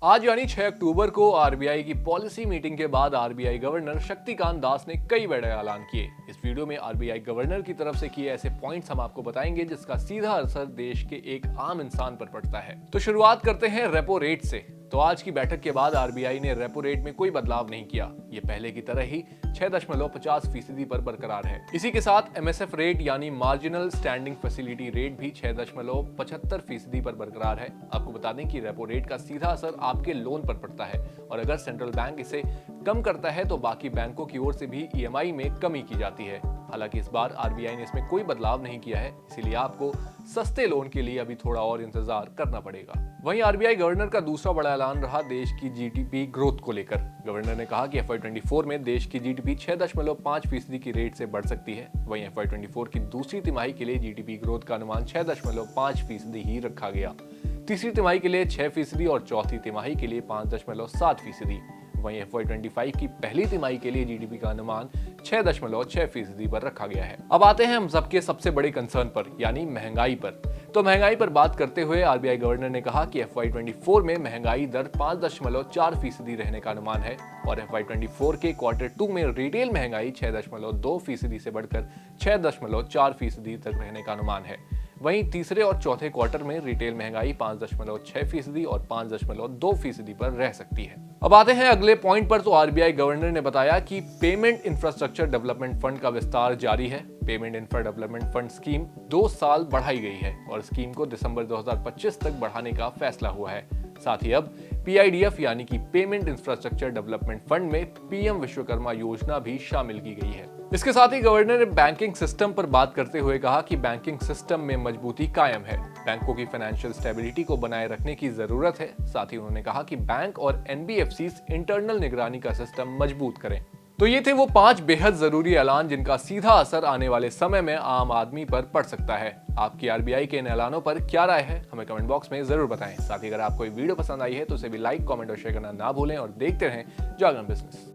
आज यानी 6 अक्टूबर को आरबीआई की पॉलिसी मीटिंग के बाद आरबीआई गवर्नर शक्तिकांत दास ने कई बड़े ऐलान किए। इस वीडियो में आरबीआई गवर्नर की तरफ से किए ऐसे पॉइंट्स हम आपको बताएंगे जिसका सीधा असर देश के एक आम इंसान पर पड़ता है। तो शुरुआत करते हैं रेपो रेट से। तो आज की बैठक के बाद आरबीआई ने रेपो रेट में कोई बदलाव नहीं किया। ये पहले की तरह ही 6.50% पर बरकरार है। इसी के साथ एमएसएफ रेट यानी मार्जिनल स्टैंडिंग फैसिलिटी रेट भी 6.75% पर बरकरार है। आपको बता दें कि रेपो रेट का सीधा असर आपके लोन पर पड़ता है और अगर सेंट्रल बैंक इसे कम करता है तो बाकी बैंकों की ओर से भी ईएमआई में कमी की जाती है। हालांकि इस बार आरबीआई ने इसमें कोई बदलाव नहीं किया है, इसीलिए आपको सस्ते लोन के लिए अभी थोड़ा और इंतजार करना पड़ेगा। वहीं आरबीआई गवर्नर का दूसरा बड़ा ऐलान रहा देश की जीडीपी ग्रोथ को लेकर। गवर्नर ने कहा कि FY24 में देश की जीडीपी 6.5% की रेट से बढ़ सकती है। वहीं FY24 की दूसरी तिमाही के लिए जीडीपी ग्रोथ का अनुमान 6.5% ही रखा गया। तीसरी तिमाही के लिए 6% और चौथी तिमाही के लिए 5.7%। वहीं FY25 की पहली तिमाही के लिए जीडीपी का अनुमान 6.6% पर रखा गया है। अब आते हैं हम सबके सबसे बड़े कंसर्न पर, यानी महंगाई पर। तो महंगाई पर बात करते हुए आरबीआई गवर्नर ने कहा कि FY24 में महंगाई दर 5.4% रहने का अनुमान है और FY24 के Q2 में रिटेल महंगाई 6.2% से बढ़कर 6.4% तक रहने का अनुमान है। वहीं तीसरे और चौथे क्वार्टर में रिटेल महंगाई 5.6% और 5.2% पर रह सकती है। अब आते हैं अगले पॉइंट पर। तो आरबीआई गवर्नर ने बताया कि पेमेंट इंफ्रास्ट्रक्चर डेवलपमेंट फंड का विस्तार जारी है। Payment infra development fund scheme 2 साल बढ़ाई गई है और स्कीम को दिसंबर 2025 तक बढ़ाने का फैसला हुआ है। साथ ही अब पीआईडीएफ यानी कि पेमेंट इंफ्रास्ट्रक्चर डेवलपमेंट फंड में पीएम विश्वकर्मा योजना भी शामिल की गई है। इसके साथ ही गवर्नर ने बैंकिंग सिस्टम पर बात करते हुए कहा कि बैंकिंग सिस्टम में मजबूती कायम है। बैंकों की फाइनेंशियल स्टेबिलिटी को बनाए रखने की जरूरत है। साथ ही उन्होंने कहा कि बैंक और एनबीएफसीज इंटरनल निगरानी का सिस्टम मजबूत करें। तो ये थे वो 5 बेहद जरूरी ऐलान जिनका सीधा असर आने वाले समय में आम आदमी पर पड़ सकता है। आपकी आरबीआई के इन ऐलानों पर क्या राय है, हमें कमेंट बॉक्स में जरूर बताएं। साथ ही अगर आपको ये वीडियो पसंद आई है तो उसे भी लाइक, कमेंट और शेयर करना ना भूलें और देखते रहें जागरण बिजनेस।